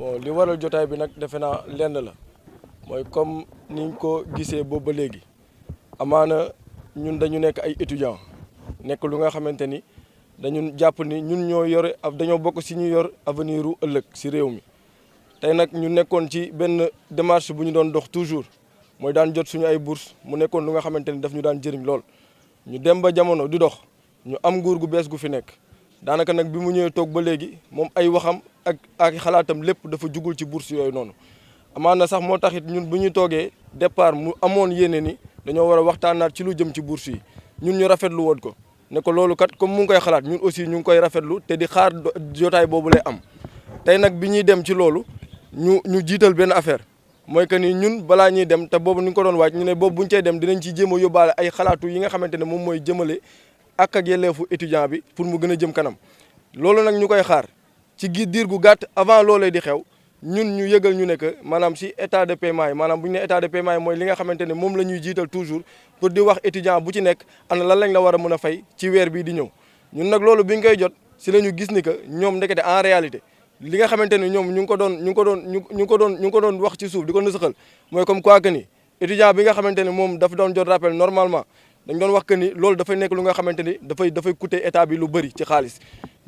bon li waral jotaay bi nag defe naa lenn la mooy comme niñ ko gisee boobu ba léegi amaana ñun dañu nekk ay étudiants nekk lu nga xamante ni dañu jàpp ni ñun ñoo yore dañoo bokk si ñu yor avenir u ëllëg si réew mi tey nag ñu nekkoon ci benn démarche bu ñu doon dox toujours mooy daan jot suñu ay bourse mu nekkoon lu nga xamante ni daf ñu daan jëriñ lool ñu dem ba jamono di dox ñu am nguur gu bees gu fi nekk daanaka nag bi mu ñëwee toog ba léegi moom ay waxam ak xalaatam lépp dafa jugul ci bourse yooyu noonu amaana sax moo taxit ñun bu ñu toogee départ mu amoon yéene ni dañoo war a waxtaanaat ci lu jëm ci bourse yi ñun ñu rafetlu woon ko ne ko loolu kat comme mu ngi koy xalaat ñun aussi ñu ngi koy rafetlu te di xaar jotaay boobu lay am tey nag bi ñuy dem ci loolu ñu jiital benn affaire mooy que ni ñun balaa ñuy dem te boobu ni ñu ko doon waaj ñu ne boobu bu ñu cay dem dinañ ci jéem a yóbbaale ay xalaatu yi nga xamante ne moom mooy jëmale ak yelleefu étudiant bi pour mu gën a jëm kanam loolu nag ñu koy xaar ci diir gu gàtt avant loolee di xew ñun ñu yëgal ñu ne que maanaam si état de paiement yi maanaam bu ñu ne état de paiement yi mooy li nga xamante ne moom la ñuy jiital toujours pour di wax étudiant bu ci nekk ana lan lañ la war a mën a fay ci weer bii di ñëw ñun nag loolu bi ñu koy jot si la ñu gis ni que ñoom ndekete en réalité li nga xamante ne ñoom ñu ngi ko doon wax ci suuf di ko nësaxal mooy comme quoi que ni étudiant bi nga xamante ne moom dafa doon jot rappel normalement dañ doon wax que ni loolu dafay nekk lu nga xamante ni dafay coûter état bi lu bëri ci xaalis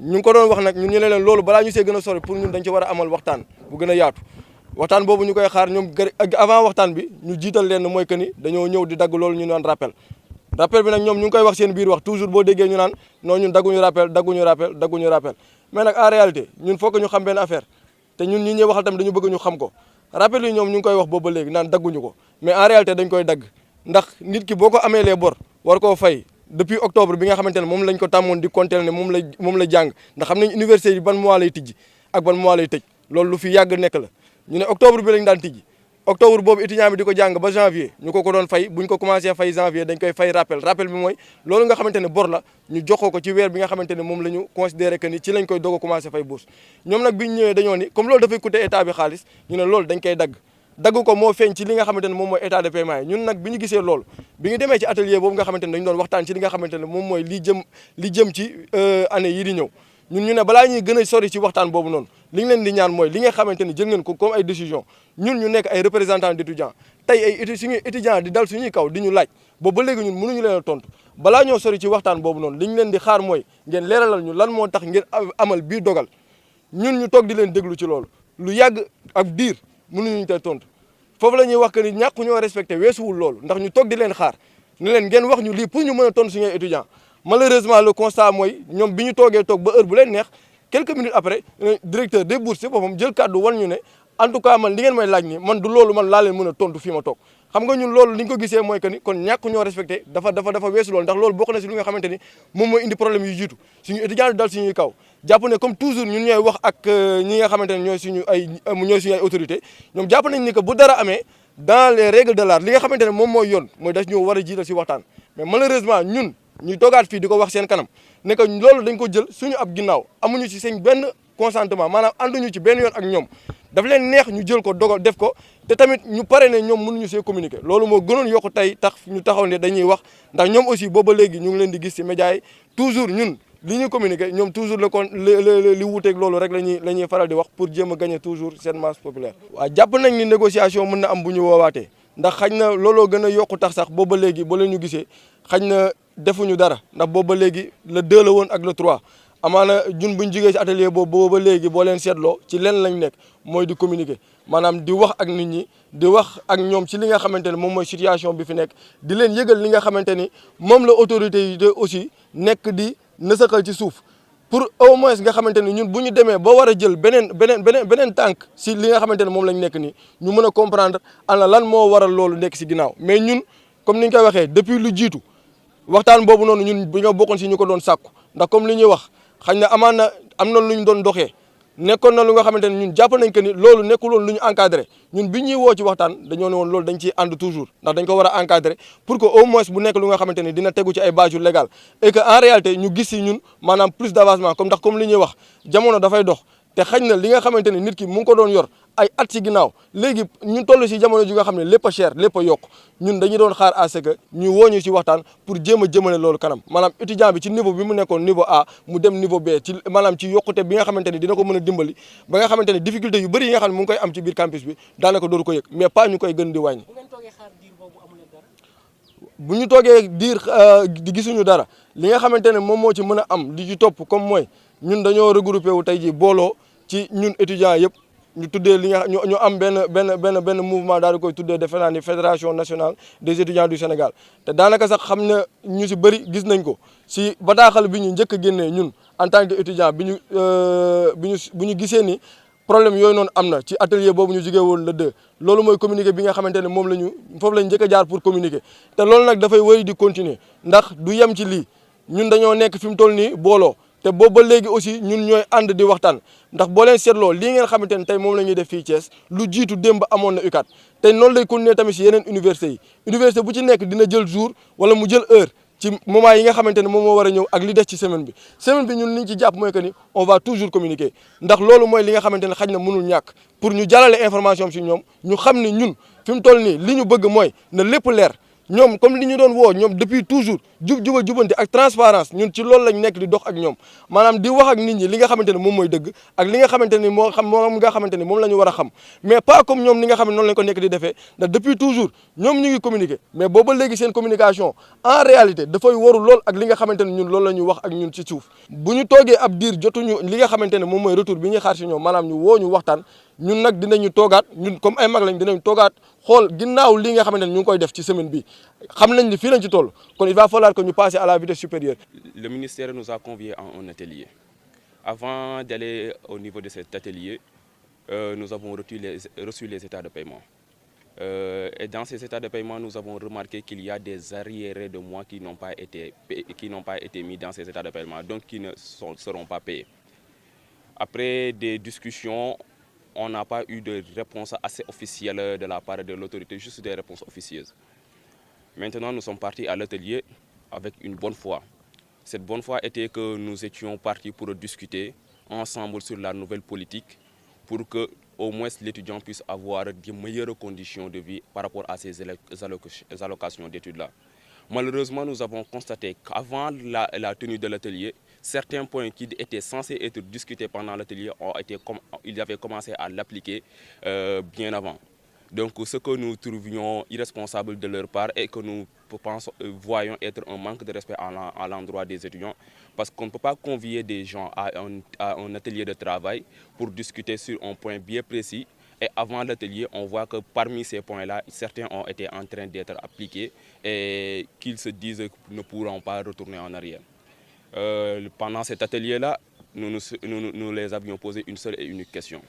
ñu ngi ko doon wax nag ñun ñu ne leen loolu balaa ñu see gën a sori pour ñun dañ ci war a amal waxtaan bu gën a yaatu waxtaan boobu ñu koy xaar ñoom avant waxtaan bi ñu jiital leen mooy que ni dañoo ñëw di dagg loolu ñu naan rappel bi nag ñoom ñu ngi koy wax seen biir wax toujours boo déggee ñu naan non ñun dagguñu rappel mais nag en réalité ñun faut que ñu xam benn affaire te ñun ñi ñuy waxal tamit dañu bëgg ñu xam ko rappel yi ñoom ñu ngi koy wax boobu ba léegi naan dagguñu ko mais en réalité dañ koy dagg ndax nit ki boo ko amee les bor war koo fay depuis octobre bi nga xamante ne moom lañ ko tàmmoon di compter ne moom la jàng ndax xam nañ université yi ban mois lay tijji ak ban mois lay tëj loolu lu fi yàgg nekk la ñu ne octobre bi lañ daan tijji octobre boobu étudiant bi di ko jàng ba janvier ñu ko doon fay buñ ko commencé fay janvier dañ koy fay rappel bi mooy loolu nga xamante ne bor la ñu joxoo ko ci weer bi nga xamante ne moom la ñu considéré que ni ci lañ koy doog a commencé fay bourse ñoom nag biñ ñëwee dañoo ni comme loolu dafay coûter état bi xaalis ñu ne loolu dañ koy dagg ko moo feeñ ci li nga xamante ne moom mooy état de paiement yi ñun nag bi ñu gisee loolu bi ñu demee ci atelier boobu nga xamante ne dañu doon waxtaan ci li nga xamante ne moom mooy li jëm ci année yi di ñëw ñun ñu ne balaa ñuy gën a sori ci waxtaan boobu noonu li ñu leen di ñaan mooy li nga xamante ne jël ngeen ko comme ay décision ñun ñu nekk ay représentants d'étudiants tey ay suñuy étudiants di dal suñuy kaw di ñu laaj boobu ba léegi ñun mënuñu leen a tontu balaa ñoo sori ci waxtaan boobu noonu li ñu leen di xaar mooy ngeen leeralal ñu lan moo tax ngeen amal bii dogal ñun ñu toog di leen déglu ci loolu lu yàgg ak diir mënuñu tey tontu foofu la ñuy wax que ni ñàkk ñoo respecté weesuwul loolu ndax ñu toog di leen xaar ne leen ngeen wax ñu lii pour ñu mën a tontu suñuy étudiants malheureusement le constat mooy ñoom bi ñu toogee toog ba heure bu leen neex quelques minutes après directeur des bourses si boppam jël kàddu wan ñu ne en tout cas man li ngeen may laaj ni man du loolu man laa leen mën a tontu fii ma toog xam nga ñun loolu li ñu ko gisee mooy que ni kon ñàkk ñoo respecté dafa weesu loolu ndax loolu bokk na si li nga xamante ni moom mooy indi problème yu jiitu suñu étudiants dal suñuy kaw jàpp ne comme toujours ñun ñooy wax ak ñi nga xamante ne ñooy suñu ay autorité ñoom jàpp nañ ni que bu dara amee dans les règles de l'art li nga xamante ne moom mooy yoon mooy daf ñoo war a jiital si waxtaan mais malheureusement ñun ñuy toogaat fii di ko wax seen kanam ne que loolu dañ ko jël suñu ab ginnaaw amuñu ci seen benn consentement maanaam ànduñu ci benn yoon ak ñoom daf leen neex ñu jël ko dogal def ko te tamit ñu pare ne ñoom mënuñu see communiquer loolu moo gënoon yokku tey tax ñu taxaw ne dañuy wax ndax ñoom aussi booba léegi ñu ngi leen di gis ci médias yi toujours ñun li ñuy communiquer ñoom toujours li wuuteeg loolu rek la ñuy faral di wax pour jéem a gagner toujours cette masse populaire. waaw jàpp nañ ni négociation mën na am bu ñu woowaatee ndax xañ na looloo gën a yokku tax sax booba léegi boo leen ñu gisee xañ na defuñu dara ndax booba léegi le 2 la woon ak le 3 amaana ñun buñ jugee ci atelier boobu booba léegi boo leen seetloo ci leen lañ nekk mooy di communiquer maanaam di wax ak nit ñi di wax ak ñoom ci li nga xamante ne moom mooy situation bi fi nekk di leen yëgal li nga xamante ni moom la autorité yi aussi nekk di nësaxal ci suuf pour au moins nga xamante ni ñun bu ñu demee ba war a jël beneen tànk si li nga xamante ne moom lañ nekk nii ñu mën a comprendre ana lan moo waral loolu nekk si ginnaaw mais ñun comme ni ñu koy waxee depuis lu jiitu waxtaan boobu noonu ñun bu ñoo bokkoon si ñu ko doon sàkku ndax comme li ñuy wax xañ na am na lu ñu doon doxee nekkoon na lu nga xamante ne ñun jàpp nañ que ni loolu nekkuloon lu ñu encadré ñun bi ñuy woo ci waxtaan dañoo ne woon loolu dañ ciy ànd toujours ndax dañ ko war a encadré pour que au moins bu nekk lu nga xamante ni dina tegu ci ay base yu légal et que en réalité ñu gis si ñun maanaam plus d' avancement comme li ñuy wax jamono dafay dox te xañ na li nga xamante ni nit ki mu ngi ko doon yor ay at ci ginnaaw léegi ñu toll si jamono ji nga xam ne lépp a cher lépp a yokk ñun dañuy doon xaar à ce que ñu woo ñu si waxtaan pour jéem a jëmale loolu kanam maanaam étudiant bi ci niveau bi mu nekkoon niveau A mu dem niveau B ci maanaam ci yokkute bi nga xamante ni dina ko mën a dimbali ba nga xamante ni difficulté yu bëri yi nga xam ne mu ngi koy am ci biir campus bi daanaka dootu ko yëg mais pas ñu koy gën di wàññi. bu ñu toogee diir di gisuñu dara li nga xamante ne moom moo ci mën a am li ci topp comme mooy ñun dañoo regroupé wu tey jii booloo ci ñun étudiants yëpp ñu tuddee li nga ñu am benn mouvement daal di koy tuddee defe naa ni fédération nationale des étudiants du Sénégal te daanaka sax xam na ñu si bëri gis nañ ko si bataaxal bi ñu njëkk a génnee ñun en tant que étudiant bu ñu gisee ni problème yooyu noonu am na ci atelier boobu ñu jugee woon le 2 loolu mooy communiqué bi nga xamante ne moom la ñu foofu lañ njëkk a jaar pour communiquer te loolu nag dafay wéy di continuer ndax du yem ci lii ñun dañoo nekk fi mu toll nii booloo te boobu ba léegi aussi ñun ñooy ànd di waxtaan ndax boo leen seetloo lii ngeen xamante ne tey moom la ñuy def fii Thiès lu jiitu démb amoon na UCAD te noonu lay continuer tamit si yeneen université yi université bu ci nekk dina jël jour wala mu jël heure ci moment yi nga xamante ne moom moo war a ñëw ak li des ci semaine bi ñun li ñu ci jàpp mooy que ni on va toujours communiquer ndax loolu mooy li nga xamante ne xaj na mënul ñàkk pour ñu jàllale information si ñoom ñu xam ni ñun fi mu toll nii li ñu bëgg mooy na lépp leer ñoom comme li ñu doon woo ñoom depuis toujours juba jubante ak transparence ñun ci loolu lañ nekk di dox ak ñoom maanaam di wax ak nit ñi li nga xamante ne moom mooy dëgg ak li nga xamante ni moom nga xamante ni moom la ñu war a xam mais pas comme ñoom ni nga xam ne noonu lañ ko nekk di defee ndax depuis toujours ñoom ñu ngi communiquer mais booba léegi seen communication en réalité dafay waru lool ak li nga xamante ne ñun loolu la ñuy wax ak ñun ci suuf bu ñu toogee ab diir jotuñu li nga xamante ne moom mooy retour bi ñuy xaar si ñoom maanaam ñu woo ñu waxtaan ñun nag dinañu toogaat ñun comme ay mag lañ dinañu toogaat xool ginnaaw li nga xamante ne ñu ngi koy def ci semaine bi xam nañ ni fii lañ ci toll kon il va falloir que ñu passer à la vitesse supérieure. Le ministère nous a conviés à un atelier. Avant d'aller au niveau de cet atelier, nous avons reçu les états de paiement. Et dans ces états de paiement, nous avons remarqué qu'il y a des arriérés de mois qui n'ont pas été mis dans ces états de paiement, donc qui ne seront pas payés. Après des discussions, on n'a pas eu de réponse assez officielle de la part de l'autorité, juste des réponses officieuses. Maintenant, nous sommes partis à l'atelier avec une bonne foi. Cette bonne foi était que nous étions partis pour discuter ensemble sur la nouvelle politique pour que au moins l'étudiant puisse avoir de meilleures conditions de vie par rapport à ces allocations d'études-là. Malheureusement, nous avons constaté qu'avant la tenue de l'atelier, certains points qui étaient censés être discutés pendant l'atelier ils avaient commencé à l'appliquer bien avant. Donc ce que nous trouvions irresponsable de leur part et que nous voyons être un manque de respect à l'endroit des étudiants, parce qu'on ne peut pas convier des gens à un atelier de travail pour discuter sur un point bien précis. Et avant l'atelier, on voit que parmi ces points-là, certains ont été en train d'être appliqués et qu'ils se disent qu'ils ne pourront pas retourner en arrière. Pendant cet atelier-là, nous les avions posé une seule et unique question.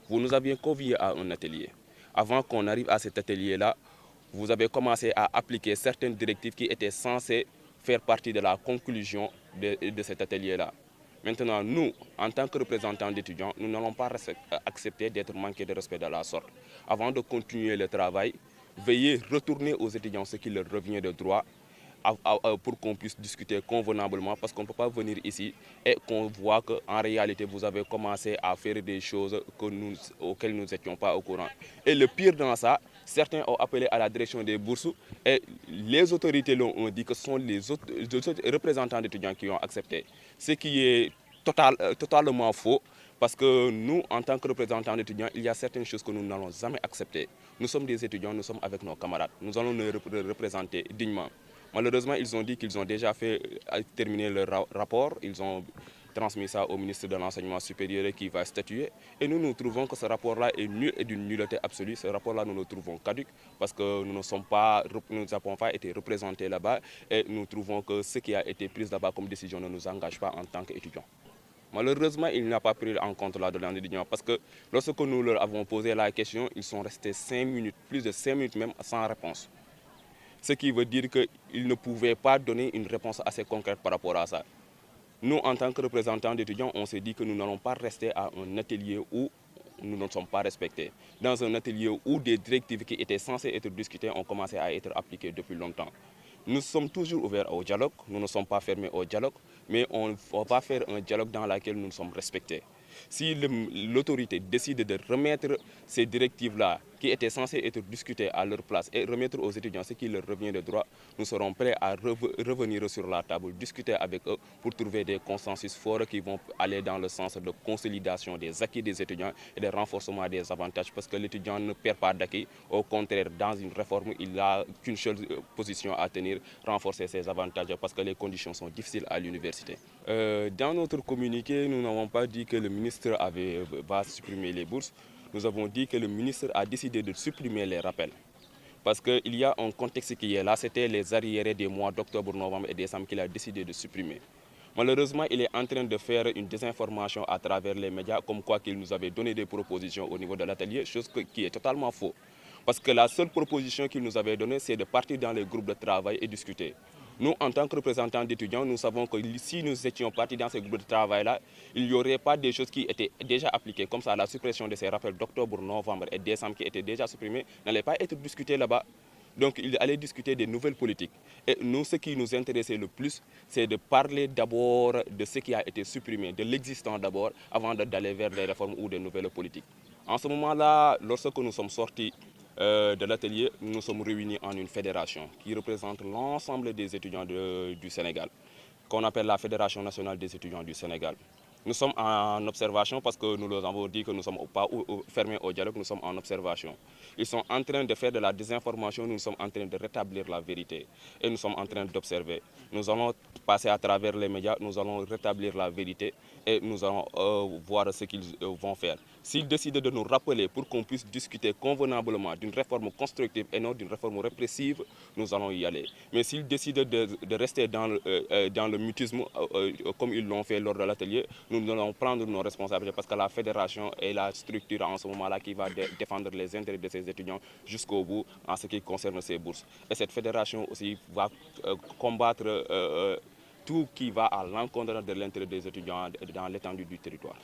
Vous nous aviez conviés à un atelier. Avant qu'on arrive à cet atelier-là, vous avez commencé à appliquer certaines directives qui étaient censées faire partie de la conclusion de cet atelier-là. Maintenant, nous, en tant que représentants d'étudiants, nous n'allons pas accepter d'être manqués de respect de la sorte. Avant de continuer le travail, veuillez retourner aux étudiants ce qui leur revient de droit pour qu'on puisse discuter convenablement, parce qu'on ne peut pas venir ici et qu'on voit qu'en réalité, vous avez commencé à faire des choses auxquelles nous n'étions pas au courant. Et le pire dans ça, certains ont appelé à la direction des bourses et les autorités l'ont dit que ce sont les autres représentants d'étudiants qui ont accepté. Ce qui est totalement faux, parce que nous, en tant que représentants d'étudiants, il y a certaines choses que nous n'allons jamais accepter. Nous sommes des étudiants, nous sommes avec nos camarades, nous allons nous représenter dignement. Malheureusement, ils ont dit qu'ils ont déjà terminé leur rapport, ils ont transmis ça au ministre de l'Enseignement supérieur qui va statuer. Et nous trouvons que ce rapport-là est nul et d'une nullité absolue. Ce rapport-là, nous le trouvons caduc parce que nous n'avons pas été représentés là-bas et nous trouvons que ce qui a été pris là-bas comme décision ne nous engage pas en tant qu'étudiants. Malheureusement, il n'a pas pris en compte la demande d'étudiants parce que lorsque nous leur avons posé la question, ils sont restés 5 minutes, plus de 5 minutes même, sans réponse. Ce qui veut dire qu'ils ne pouvaient pas donner une réponse assez concrète par rapport à ça. Nous, en tant que représentants d'étudiants, on s'est dit que nous n'allons pas rester à un atelier où nous ne sommes pas respectés. Dans un atelier où des directives qui étaient censées être discutées ont commencé à être appliquées depuis longtemps. Nous sommes toujours ouverts au dialogue, nous ne sommes pas fermés au dialogue, mais on ne va pas faire un dialogue dans lequel nous sommes respectés. Si l'autorité décide de remettre ces directives-là, qui étaient censées être discutées à leur place, et remettre aux étudiants ce qui leur revient de droit, nous serons prêts à revenir sur la table, discuter avec eux pour trouver des consensus forts qui vont aller dans le sens de consolidation des acquis des étudiants et de renforcement des avantages, parce que l'étudiant ne perd pas d'acquis. Au contraire, dans une réforme, il n'a qu'une seule position à tenir, renforcer ses avantages, parce que les conditions sont difficiles à l'université. Dans notre communiqué, nous n'avons pas dit que le ministre va supprimer les bourses. Nous avons dit que le ministre a décidé de supprimer les rappels. Parce qu'il y a un contexte qui est là, c'était les arriérés des mois d'octobre, novembre et décembre qu'il a décidé de supprimer. Malheureusement, il est en train de faire une désinformation à travers les médias, comme quoi qu'il nous avait donné des propositions au niveau de l'atelier, chose qui est totalement faux. Parce que la seule proposition qu'il nous avait donnée, c'est de partir dans les groupes de travail et discuter. Nous, en tant que représentants d'étudiants, nous savons que si nous étions partis dans ces groupes de travail-là, il n'y aurait pas des choses qui étaient déjà appliquées, comme ça la suppression de ces rappels d'octobre, novembre et décembre qui étaient déjà supprimés, n'allait pas être discutée là-bas. Donc il allait discuter des nouvelles politiques. Et nous, ce qui nous intéressait le plus, c'est de parler d'abord de ce qui a été supprimé, de l'existant d'abord, avant d'aller vers des réformes ou des nouvelles politiques. En ce moment-là, lorsque nous sommes sortis de l'atelier, nous nous sommes réunis en une fédération qui représente l'ensemble des étudiants du Sénégal, qu'on appelle la Fédération nationale des étudiants du Sénégal. Nous sommes en observation parce que nous leur avons dit que nous ne sommes pas fermés au dialogue, nous sommes en observation. Ils sont en train de faire de la désinformation, nous sommes en train de rétablir la vérité et nous sommes en train d'observer. Nous allons passer à travers les médias, nous allons rétablir la vérité et nous allons voir ce qu'ils vont faire. S'ils décident de nous rappeler pour qu'on puisse discuter convenablement d'une réforme constructive et non d'une réforme répressive, nous allons y aller. Mais s'ils décident de rester dans le mutisme comme ils l'ont fait lors de l'atelier, nous allons prendre nos responsabilités parce que la fédération est la structure en ce moment-là qui va défendre les intérêts de ses étudiants jusqu'au bout en ce qui concerne ces bourses. Et cette fédération aussi va combattre tout qui va à l'encontre de l'intérêt des étudiants dans l'étendue du territoire.